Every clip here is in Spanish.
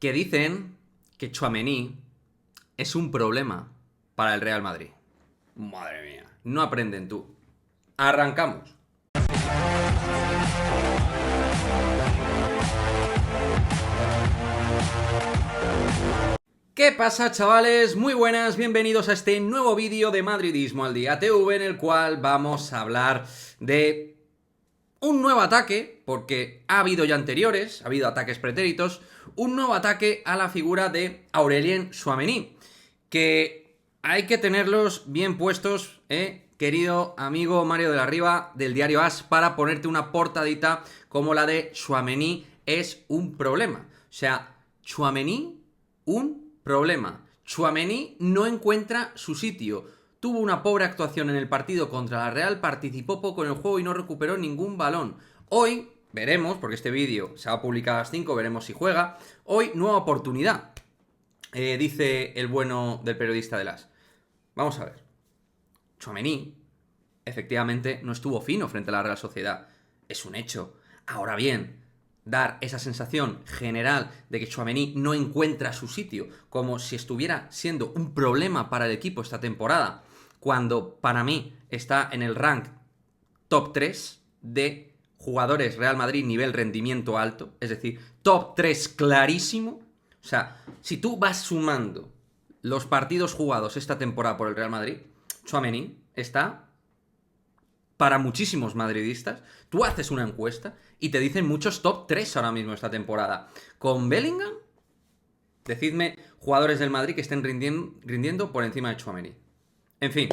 que dicen que Tchouaméni es un problema para el Real Madrid. Madre mía, no aprenden tú. Arrancamos. ¿Qué pasa, chavales? Muy buenas, bienvenidos a este nuevo vídeo de Madridismo al Día TV, en el cual vamos a hablar de un nuevo ataque, porque ha habido ya anteriores, ha habido ataques pretéritos, un nuevo ataque a la figura de Aurélien Tchouaméni, que hay que tenerlos bien puestos, querido amigo Mario de la Riva del diario AS, para ponerte una portadita como la de Tchouaméni es un problema. O sea, Tchouaméni, un problema. Tchouaméni no encuentra su sitio. Tuvo una pobre actuación en el partido contra la Real, participó poco en el juego y no recuperó ningún balón. Hoy veremos, porque este vídeo se va a publicar a las 5, veremos si juega. Hoy, nueva oportunidad, dice el bueno del periodista de las. Vamos a ver. Tchouaméni, efectivamente, no estuvo fino frente a la Real Sociedad. Es un hecho. Ahora bien, dar esa sensación general de que Tchouaméni no encuentra su sitio, como si estuviera siendo un problema para el equipo esta temporada, cuando para mí está en el rank top 3 de jugadores Real Madrid nivel rendimiento alto, es decir, top 3 clarísimo. O sea, si tú vas sumando los partidos jugados esta temporada por el Real Madrid, Tchouaméni está para muchísimos madridistas. Tú haces una encuesta y te dicen muchos top 3 ahora mismo esta temporada. Con Bellingham, decidme jugadores del Madrid que estén rindiendo por encima de Tchouaméni. En fin,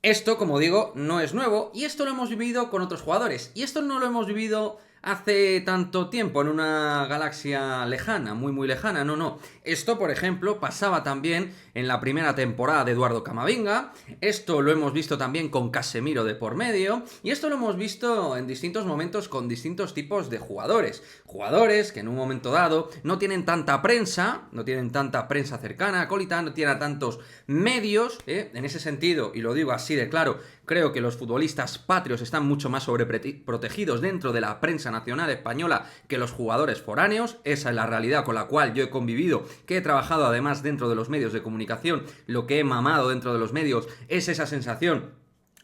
esto, como digo, no es nuevo y esto lo hemos vivido con otros jugadores. Y esto no lo hemos vivido hace tanto tiempo en una galaxia lejana, muy lejana, no. Esto, por ejemplo, pasaba también en la primera temporada de Eduardo Camavinga, esto lo hemos visto también con Casemiro de por medio, y esto lo hemos visto en distintos momentos con distintos tipos de jugadores. Jugadores que en un momento dado no tienen tanta prensa, cercana, acólita, no tienen tantos medios, en ese sentido, y lo digo así de claro, creo que los futbolistas patrios están mucho más sobreprotegidos dentro de la prensa nacional española que los jugadores foráneos. Esa es la realidad con la cual yo he convivido, que he trabajado además dentro de los medios de comunicación. Lo que he mamado dentro de los medios es esa sensación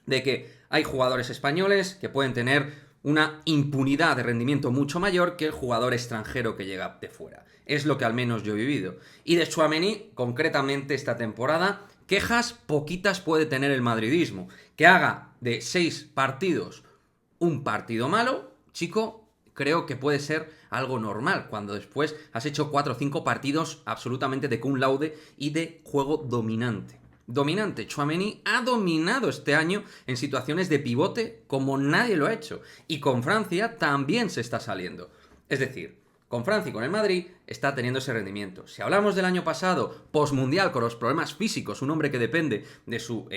de que hay jugadores españoles que pueden tener una impunidad de rendimiento mucho mayor que el jugador extranjero que llega de fuera. Es lo que al menos yo he vivido. Y de Tchouaméni, concretamente esta temporada, quejas poquitas puede tener el madridismo. Que haga de 6 partidos un partido malo, chico, creo que puede ser algo normal, cuando después has hecho 4 o 5 partidos absolutamente de cum laude y de juego dominante. Tchouaméni ha dominado este año en situaciones de pivote como nadie lo ha hecho. Y con Francia también se está saliendo. Es decir, con Francia y con el Madrid está teniendo ese rendimiento. Si hablamos del año pasado, postmundial, con los problemas físicos, un hombre que depende de su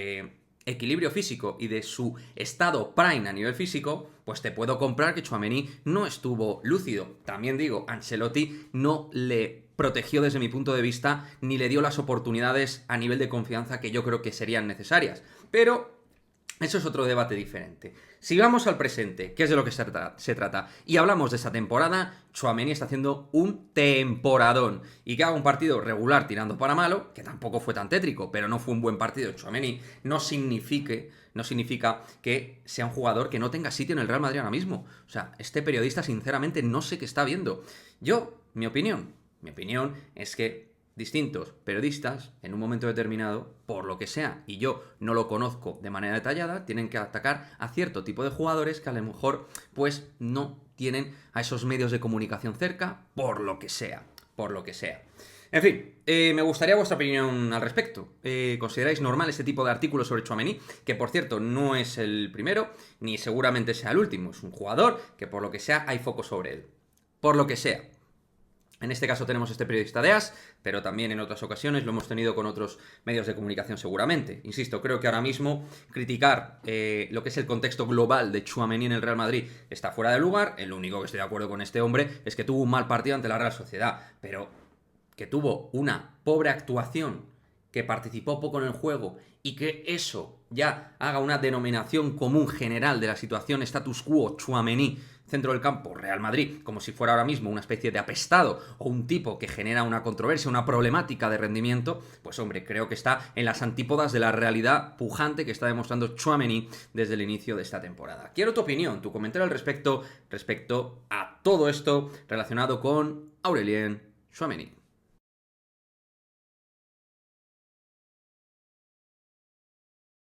equilibrio físico y de su estado prime a nivel físico, pues te puedo comprar que Tchouaméni no estuvo lúcido. También digo, Ancelotti no le protegió desde mi punto de vista, ni le dio las oportunidades a nivel de confianza que yo creo que serían necesarias. Pero eso es otro debate diferente. Si vamos al presente, que es de lo que se trata, y hablamos de esa temporada, Tchouaméni está haciendo un temporadón. Y que haga un partido regular tirando para malo, que tampoco fue tan tétrico, pero no fue un buen partido de Tchouaméni, no significa que sea un jugador que no tenga sitio en el Real Madrid ahora mismo. O sea, este periodista sinceramente no sé qué está viendo. Mi opinión es que distintos periodistas, en un momento determinado, por lo que sea, y yo no lo conozco de manera detallada, tienen que atacar a cierto tipo de jugadores que a lo mejor, pues, no tienen a esos medios de comunicación cerca, por lo que sea. En fin, me gustaría vuestra opinión al respecto. ¿Consideráis normal este tipo de artículos sobre Tchouaméni? Que, por cierto, no es el primero, ni seguramente sea el último. Es un jugador que, por lo que sea, hay foco sobre él. Por lo que sea. En este caso tenemos este periodista de AS, pero también en otras ocasiones lo hemos tenido con otros medios de comunicación seguramente. Insisto, creo que ahora mismo criticar lo que es el contexto global de Tchouaméni en el Real Madrid está fuera de lugar. El único que estoy de acuerdo con este hombre es que tuvo un mal partido ante la Real Sociedad, pero que tuvo una pobre actuación, que participó poco en el juego y que eso ya haga una denominación común general de la situación status quo Tchouaméni centro del campo Real Madrid, como si fuera ahora mismo una especie de apestado o un tipo que genera una controversia, una problemática de rendimiento, pues hombre, creo que está en las antípodas de la realidad pujante que está demostrando Tchouaméni desde el inicio de esta temporada. Quiero tu opinión, tu comentario al respecto a todo esto relacionado con Aurelien Tchouaméni.